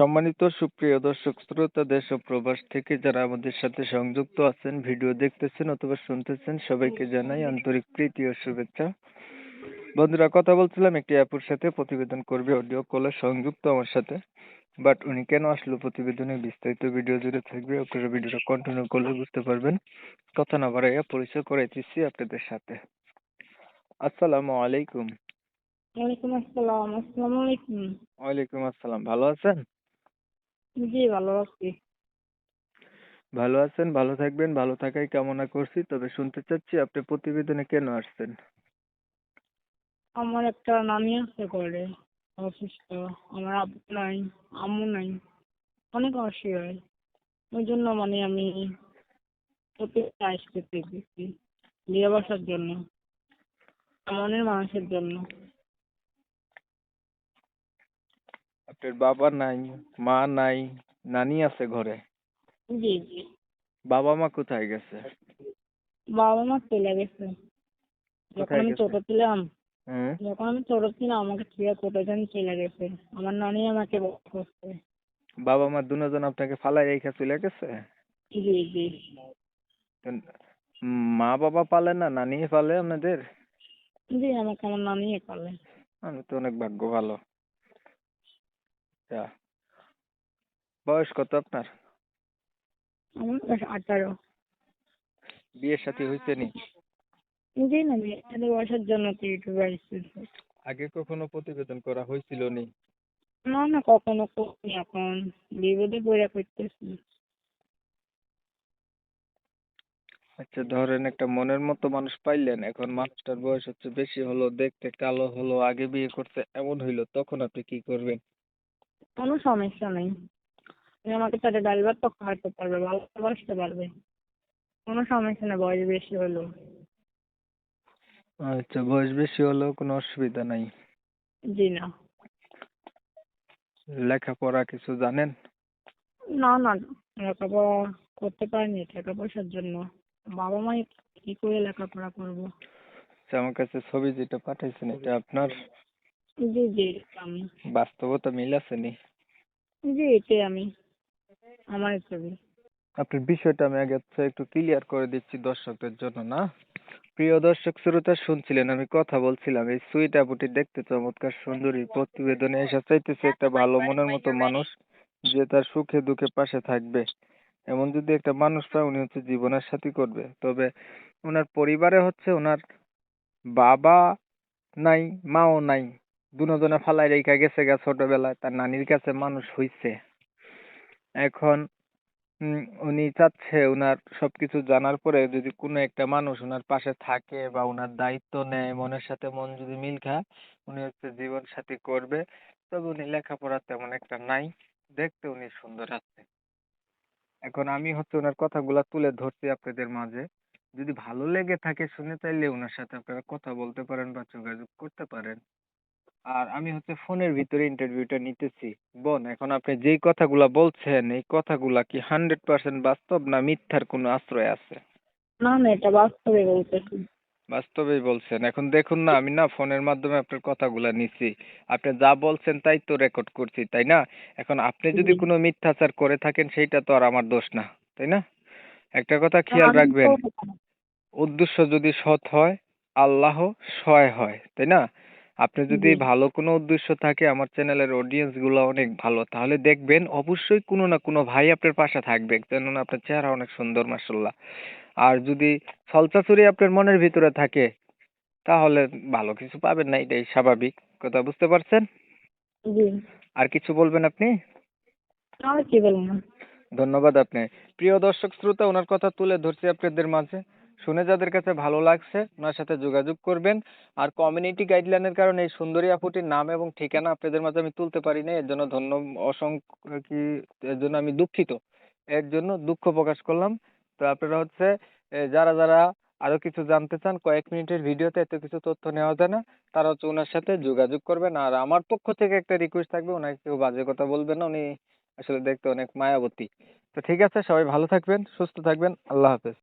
সম্মানিত সুপ্রিয় দর্শক শ্রোতা দেশ ও প্রবাস থেকে যারা আমাদের সাথে সংযুক্ত আছেন, ভিডিও দেখতেছেন অথবা শুনতেছেন, সবাইকে জানাই আন্তরিক প্রীতি ও শুভেচ্ছা। বন্ধুরা, কথা বলছিলাম একটি আপুর সাথে, প্রতিবেদন করবে অডিও কলে সংযুক্ত আমার সাথে। বাট উনি কেন আসলো প্রতিবেদনে বিস্তারিত ভিডিও জুড়ে থাকবে, আপনারা ভিডিওটা কন্টিনিউ করলে বুঝতে পারবেন। কথা না বাড়াইয়া পরিচয় করাইতেছি আপনাদের সাথে। আসসালামু আলাইকুম। ওয়ালাইকুম আসসালাম। আসসালামু আলাইকুম। ওয়ালাইকুম আসসালাম, ভালো আছেন? জি, ভালো আছি। ভালো আছেন, ভালো থাকবেন, ভালো থাকাই কামনা করছি। তবে শুনতে চাচ্ছি আপনি প্রতিবেদনে কেন আসছেন? আমার একটা নানি আছে ঘরে, অসুস্থ। আমার আব্বু নাই, আম্মু নাই, অনেক অসহায়। ওই জন্য আমি প্রত্যেকটা আসতে গেছি বিয়ে বসার জন্য, মনের মানুষের জন্য। আপনার বাবা নাই, মা নাই, নানি আছে ঘরে। জি জি। বাবা মা কোথায় গেছে? বাবা মা চলে গেছে। যখন কোথায় আমি গেছে? ছোট ছিলাম হুম। যখন আমি ছোট ছিলাম আমাকে ছেড়ে কোথায় জানি চলে গেছে। আমার নানি আমাকে বড় করছে। বাবা মা দুজন আপনাকে ফালাই রেখে চলে গেছে? জি জি। তো মা বাবা পালে না, নানি পালে আপনাদের? জি, আমাকে আমার নানি পালে। আমি তো অনেক ভাগ্য ভালো। যা, বয়স কত আপনার? আমার বয়স 18। বিয়ের সাথে হয়েছে নি? জি না, মেয়েদের বসার জন্য তো ইউটিউবে আসছে। আগে কখনো প্রতিবেদন করা হয়েছিল নি? না না, কখনো করিনি, এখন বিপদে পড়ে করতেছি। আচ্ছা, ধরেন একটা মনের মতো মানুষ পাইলেন, এখন মানুষটার বয়স হচ্ছে বেশি হলো, দেখতে কালো হলো, আগে বিয়ে করছে এমন হইলো, তখন আপনি কি করবেন? কোনো সমস্যা নেই, তুমি আমাকে তাদের ড্রাইভার তো খাওয়াতে পারবে, ভালোবাসতে পারবে। কোনো সমস্যা নেই, বয়স বেশি হলো। আচ্ছা, বয়স বেশি হলেও কোনো অসুবিধা নাই। জি না। লেখাপড়া কিছু জানেন? না না, লেখাপড়া করতে পারিনি টাকা পয়সার জন্য। বাবা মাই কি করে লেখাপড়া করবো। আচ্ছা, আমার কাছে ছবি যেটা পাঠাইছেন এটা আপনার? জি জি, আমি। বাস্তবতা মিল আছে নি? জি, এটাই আমি, আমার ছবি। আপনার বিষয়টা আমি আগে একটু ক্লিয়ার করে দিচ্ছি দর্শকদের জন্য, না? প্রিয় দর্শক শ্রোতা, শুনছিলেন আমি কথা বলছিলাম, এই সুইট আপুটি দেখতে চমৎকার সুন্দরী, প্রতিবেদনে এসে চাইতেছে একটা ভালো মনের মতো মানুষ, যে তার সুখে দুঃখে পাশে থাকবে। এমন যদি একটা মানুষ পায়, উনি হচ্ছে জীবনের সাথী করবে। তবে ওনার পরিবারে হচ্ছে ওনার বাবা নাই, মাও নাই, দুজনে ফালাই রেখা গেছে গা, ছোটবেলায় তার নানির কাছে মানুষ হইছে। এখন উনি চাচ্ছে উনার সবকিছু জানার পরে যদি কোনো একটা মানুষ উনার পাশে থাকে বা উনার দায়িত্ব নেয়, মনের সাথে মন যদি মিল খায়, উনি হচ্ছে জীবন সাথী করবে। তবে উনি লেখাপড়া তেমন একটা নাই, দেখতে উনি সুন্দর আছে। এখন আমি হচ্ছে ওনার কথাগুলা তুলে ধরছি আপনাদের মাঝে। যদি ভালো লেগে থাকে শুনে, চাইলে ওনার সাথে আপনারা কথা বলতে পারেন বা যোগাযোগ করতে পারেন। আর আমি হচ্ছে ফোনের ভিতরে ইন্টারভিউটা নিতেছি। বোন, এখন আপনি যেই কথাগুলা বলছেন, এই কথাগুলা কি 100% বাস্তব না মিথ্যার কোনো আশ্রয় আছে? না না, এটা বাস্তবে বলতেছি। বাস্তবেই বলছেন। এখন দেখুন না, আমি না ফোনের মাধ্যমে আপনার কথাগুলা নিছি। আপনি যা বলছেন তাই তো রেকর্ড করছি, তাই না? এখন আপনি যদি জি। কোনো মিথ্যাচার করে থাকেন, সেইটা তো আর আমার দোষ না, তাই না? একটা কথা না, খেয়াল আমি তো রাখবেন, উদ্দেশ্য যদি সৎ হয়, আল্লাহ সহায় হয়, তাই না? আপনি যদি জি। ভালো কোনো উদ্দেশ্য থাকে, আমার চ্যানেলের অডিয়েন্স গুলো অনেক ভালো, তাহলে দেখবেন অবশ্যই কোনো না কোনো ভাই আপনার পাশে থাকবে, কেননা আপনার চেহারা অনেক সুন্দর, মাশাআল্লাহ। আর যদি ছলচাতুরি আপনার মনের ভিতরে থাকে, তাহলে ভালো কিছু পাবেন না, এটাই স্বাভাবিক। কথা বুঝতে পারছেন? জি। আর কিছু বলবেন আপনি? আর কি বলবো। ধন্যবাদ আপনি। প্রিয় দর্শক শ্রোতা, ওনার কথা তুলে ধরছি আপনাদের মাঝে। শুনে যাদের কাছে ভালো লাগছে, ওনার সাথে যোগাযোগ করবেন। আর কমিউনিটি গাইডলাইনের কারণে এই সুন্দরী আপুটির নাম এবং ঠিকানা আপনাদের মাঝে আমি তুলতে পারি না, এর জন্য অসংখ্য এর জন্য আমি দুঃখিত। এর জন্য দুঃখ প্রকাশ করলাম। তো আপনারা হচ্ছে যারা যারা আরো কিছু জানতে চান, কয়েক মিনিটের ভিডিওতে এত কিছু তথ্য নেওয়া যায় না, তারা হচ্ছে ওনার সাথে যোগাযোগ করবেন। আর আমার পক্ষ থেকে একটা রিকোয়েস্ট থাকবে, ওনাকে কেউ বাজে কথা বলবেন না, উনি আসলে দেখতে অনেক মায়াবতী। তো ঠিক আছে, সবাই ভালো থাকবেন, সুস্থ থাকবেন, আল্লাহ হাফেজ।